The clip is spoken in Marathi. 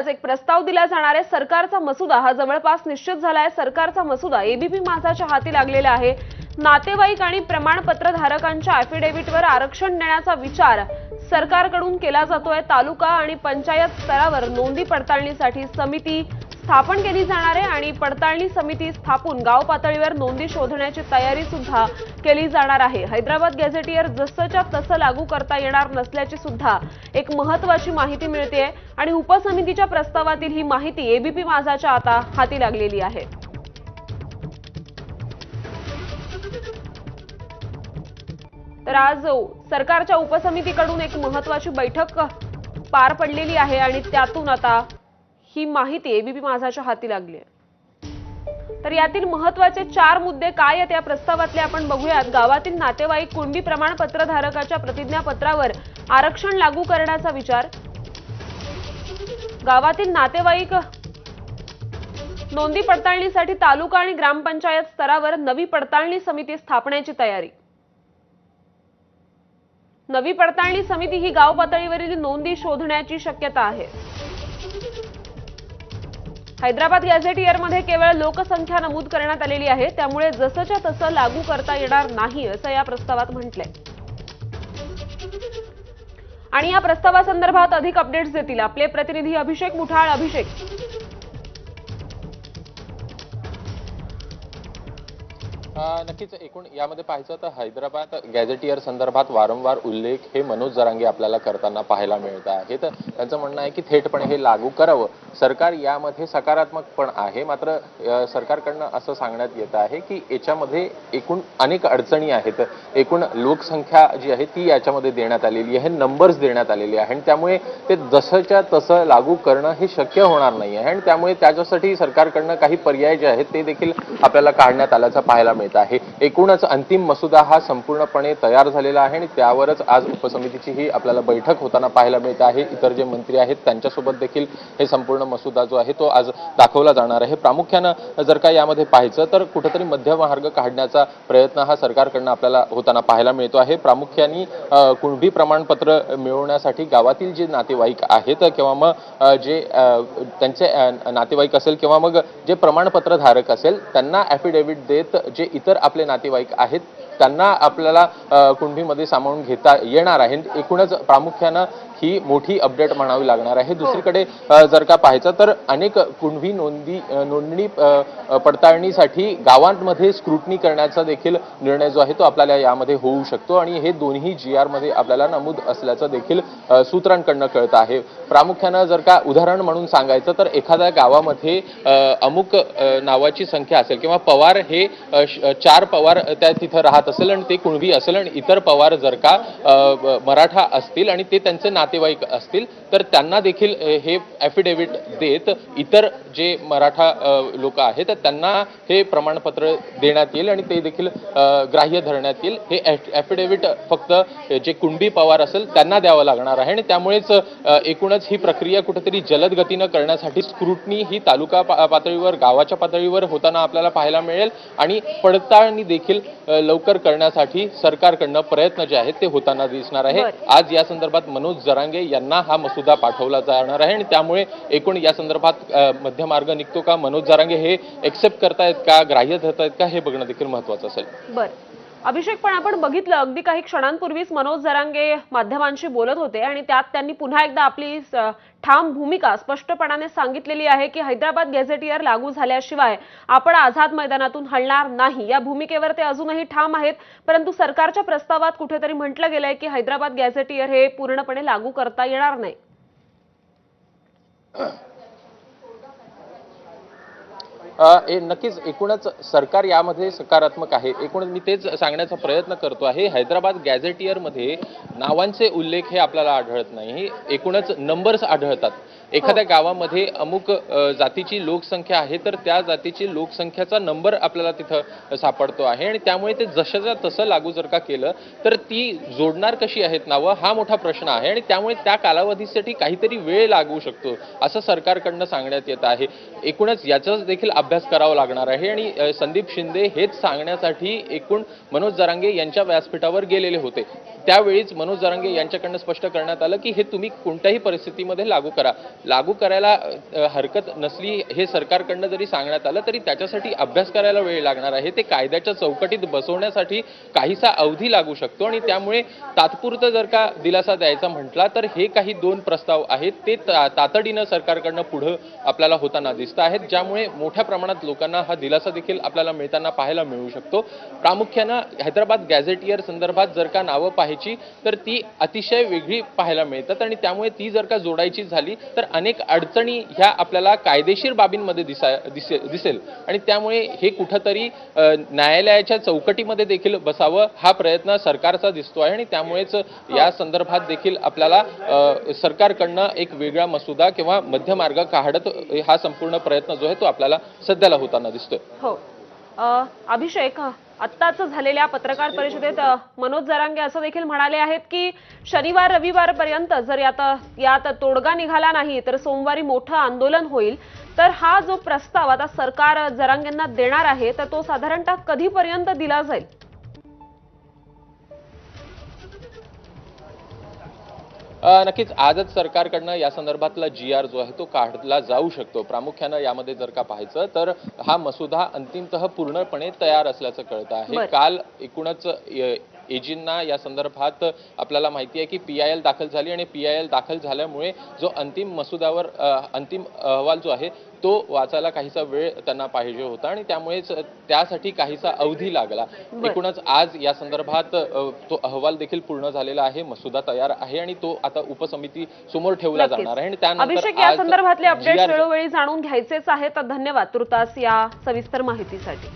एक प्रस्ताव दिला जाणार आहे। सरकारचा मसुदा हा जवळपास निश्चित झाला आहे। सरकारचा मसुदा एबीपी माझाच्या हाती लागलेला आहे। नातेवाईक आणि प्रमाणपत्र धारकांच्या ॲफिडेव्हिटवर आरक्षण देण्याचा विचार सरकारकडून केला जातोय। तालुका आणि पंचायत स्तरावर नोंदी पडताळणीसाठी समिती स्थापन केली जाणार आहे आणि पडताळणी समिती स्थापून गाव पातळीवर नोंदी शोधण्याची तयारी सुद्धा केली जाणार आहे। हैदराबाद गॅझेटियर जसंच्या तसं लागू करता येणार नसल्याची सुद्धा एक महत्त्वाची माहिती मिळते आणि उपसमितीच्या प्रस्तावातील ही माहिती एबीपी माझाच्या आता हाती लागलेली आहे। तर आज सरकारच्या उपसमितीकडून एक महत्त्वाची बैठक पार पडलेली आहे आणि त्यातून आता ही माहिती एबीपी माझाच्या हाती लागली आहे। तर यातील महत्त्वाचे 4 मुद्दे काय आहेत या प्रस्तावातले आपण बघूयात। गावातील नातेवाईक कुणबी प्रमाणपत्र धारकाच्या प्रतिज्ञापत्रावर आरक्षण लागू करण्याचा विचार, गावातील नातेवाईक नोंदी पडताळणीसाठी तालुका आणि ग्रामपंचायत स्तरावर नवी पडताळणी समिती स्थापण्याची तयारी। नवी पडताळणी समिती ही गाव पातळीवरील नोंदी शोधण्याची शक्यता आहे। हैदराबाद गॅझेटियरमध्ये केवळ लोकसंख्या नमूद करण्यात आलेली आहे, त्यामुळे जसंच्या तसं लागू करता येणार नाही असं या प्रस्तावात म्हटलंय। आणि या प्रस्तावासंदर्भात अधिक अपडेट्स देतील आपले प्रतिनिधी अभिषेक मुठाळ। अभिषेक, नक्कीच एकूण यामध्ये पाहायचं तर हैदराबाद गॅझेटियर संदर्भात वारंवार उल्लेख हे मनोज जरांगे आपल्याला करताना पाहायला मिळत आहे। तर त्यांचं म्हणणं आहे की थेटपणे हे लागू करावं। सरकार यामध्ये सकारात्मक पण आहे, मात्र सरकारकडनं असं सांगण्यात येत आहे की याच्यामध्ये एकूण अनेक अडचणी आहेत। एकूण लोकसंख्या जी आहे ती याच्यामध्ये देण्यात आलेली आहे, नंबर्स देण्यात आलेले आहे आणि त्यामुळे ते जसंच्या तसं लागू करणं हे शक्य होणार नाही आहे आणि त्यामुळे त्याच्यासाठी सरकारकडनं काही पर्याय जे आहेत ते देखील आपल्याला काढण्यात आल्याचं पाहायला मिळत आहे। एकूणच अंतिम मसुदा हा संपूर्णपणे तयार झालेला आहे आणि त्यावरच आज उपसमितीची ही आपल्याला बैठक होताना पाहायला मिळत आहे। इतर जे मंत्री आहेत त्यांच्यासोबत देखील हे संपूर्ण मसुदा जो आहे तो आज दाखवला जाणार आहे। प्रामुख्यानं जर का यामध्ये पाहायचं तर कुठेतरी मध्यमार्ग काढण्याचा प्रयत्न हा सरकारकडनं आपल्याला होताना पाहायला मिळतो आहे। प्रामुख्याने कुणबी प्रमाणपत्र मिळवण्यासाठी गावातील जे नातेवाईक आहेत किंवा मग जे त्यांचे नातेवाईक असेल किंवा मग जे प्रमाणपत्र धारक असेल त्यांना ॲफिडेव्हिट देत जे इतर आपले नातेवाईक आहेत त्यांना आपल्याला कुणबीमध्ये सामावून घेता येणार आहे। एकूणच प्रामुख्यानं ही मोठी अपडेट म्हणावी लागणार आहे। दुसरीकडे जर का पाहायचं तर अनेक कुणबी नोंदणी पडताळणीसाठी गावांमध्ये स्क्रुटनी करण्याचा देखील निर्णय जो आहे तो आपल्याला यामध्ये होऊ शकतो आणि हे दोन्ही GR मध्ये आपल्याला नमूद असल्याचं देखील सूत्रांकडनं कळत आहे। प्रामुख्यानं जर का उदाहरण म्हणून सांगायचं तर एखाद्या गावामध्ये अमुक नावाची संख्या असेल किंवा पवार हे 4 पवार त्या तिथं राहत असेल आणि ते कुणबी असेल आणि इतर पवार जर का मराठा असतील आणि ते त्यांचे नातेवाईक असतील तर त्यांना देखील हे ॲफिडेव्हिट देत इतर जे मराठा लोक आहेत त्यांना हे प्रमाणपत्र देण्यात येईल आणि ते देखील ग्राह्य धरण्यात येईल। हे ॲफिडेव्हिट फक्त जे कुणबी पवार असेल त्यांना द्यावं लागणार आहे आणि त्यामुळेच एकूणच ही प्रक्रिया कुठेतरी जलद गतीनं करण्यासाठी स्क्रुटनी ही तालुका पातळीवर गावाच्या पातळीवर होताना आपल्याला पाहायला मिळेल आणि पडताळणी देखील लवकर करण्यासाठी सरकारकडनं प्रयत्न जे आहेत ते होताना दिसणार आहे। आज या संदर्भात मनोज जरांगे यांना हा मसुदा पाठवला जाणार आहे आणि त्यामुळे एकूण या संदर्भात मध्यमार्ग निघतो का, मनोज जरांगे हे एक्सेप्ट करतायत का, ग्राह्य धरतायत का, हे बघणं देखील महत्त्वाचं असेल। बरं अभिषेक, पण आपण बघितलं अगदी काही क्षणांपूर्वीच मनोज जरांगे माध्यमांशी बोलत होते आणि त्यात त्यांनी पुन्हा एकदा आपली ठाम भूमिका स्पष्टपणाने सांगितलेली आहे की हैदराबाद गॅझेटियर लागू झाल्याशिवाय आपण आझाद मैदानातून हलणार नाही। या भूमिकेवर ते अजूनही ठाम आहेत, परंतु सरकारच्या प्रस्तावात कुठेतरी म्हटलं गेलंय की हैदराबाद गॅझेटियर हे पूर्णपणे लागू करता येणार नाही। नक्कीच एकूणच सरकार यामध्ये सकारात्मक आहे। एकूणच मी तेच सांगण्याचा प्रयत्न करतो आहे। हैदराबाद गॅझेटियरमध्ये नावांचे उल्लेख हे आपल्याला आढळत नाही, एकूणच नंबर्स आढळतात। एखाद्या गावामध्ये अमुक जातीची लोकसंख्या आहे तर त्या जातीची लोकसंख्याचा नंबर आपल्याला तिथं सापडतो आहे आणि त्यामुळे ते जशाच्या तसं लागू जर का केलं तर ती जोडणार कशी आहेत नावं हा मोठा प्रश्न आहे आणि त्यामुळे त्या कालावधीसाठी काहीतरी वेळ लागू शकतो असं सरकारकडनं सांगण्यात येत आहे। एकूणच याचाच देखील अभ्यास करावा लागणार आहे आणि संदीप शिंदे हेच सांगण्यासाठी एकूण मनोज जरांगे यांच्या व्यासपीठावर गेलेले होते. त्यावेळीच मनोज जरांगे यांच्याकडनं स्पष्ट करण्यात आलं की हे तुम्ही कोणत्याही परिस्थितीमध्ये लागू करा. लागू करायला हरकत नसली हे सरकारकडनं जरी सांगण्यात आलं तरी त्याच्यासाठी अभ्यास करायला वेळ लागणार आहे. ते कायद्याच्या चौकटीत बसवण्यासाठी काहीसा अवधी लागू शकतो आणि त्यामुळे तात्पुरतं जर का दिलासा द्यायचा म्हटला तर हे काही 2 प्रस्ताव आहेत ते तातडीनं सरकारकडनं पुढं आपल्याला होताना दिसत आहेत, ज्यामुळे मोठ्या प्रमाणात लोकांना हा दिलासा देखील आपल्याला मिळताना पाहायला मिळू शकतो. प्रामुख्यानं हैदराबाद गॅझेटियर संदर्भात जर का नावं पाहायची तर ती अतिशय वेगळी पाहायला मिळतात आणि त्यामुळे ती जर का जोडायची झाली तर अनेक अडचणी ह्या आपल्याला कायदेशीर बाबींमध्ये दिसेल आणि त्यामुळे हे कुठंतरी न्यायालयाच्या चौकटीमध्ये देखील बसावं हा प्रयत्न सरकारचा दिसतो आहे आणि त्यामुळेच या संदर्भात देखील आपल्याला सरकारकडनं एक वेगळा मसुदा किंवा मध्यमार्ग काढत हा संपूर्ण प्रयत्न जो आहे तो आपल्याला सध्याला होताना दिसतोय. हो अभिषेक, आत्ताच झालेल्या पत्रकार परिषदेत मनोज जरांगे असं देखील म्हणाले आहेत की शनिवार रविवार पर्यंत जर यात तोडगा निघाला नाही तर सोमवारी मोठं आंदोलन होईल. तर हा जो प्रस्ताव आता सरकार जरांगेंना देणार आहे तर तो साधारणतः कधीपर्यंत दिला जाईल? नक्कीच आजच सरकारकडनं या संदर्भातला GR जो आहे तो काढला जाऊ शकतो. प्रामुख्यानं यामध्ये जर का पाहायचं तर हा मसुदा अंतिमतः पूर्णपणे तयार असल्याचं कळतं आहे. काल एकूणच एजींना या संदर्भात आपल्याला माहिती आहे की PIL दाखल झाली आणि PIL दाखल झाल्यामुळे जो अंतिम मसुद्यावर अंतिम अहवाल जो आहे तो वाचायला काहीसा वेळ त्यांना पाहिजे होता आणि त्यामुळेच त्यासाठी काहीसा अवधी लागला. एकूणच आज या संदर्भात तो अहवाल देखील पूर्ण झालेला आहे, मसुदा तयार आहे आणि तो आता उपसमिती समोर ठेवला जाणार आहे आणि त्यानंतर अभिषेक, या संदर्भातले अपडेट्स वेळोवेळी जाणून घ्यायचेच आहेत. धन्यवाद तुर्तास या सविस्तर माहितीसाठी.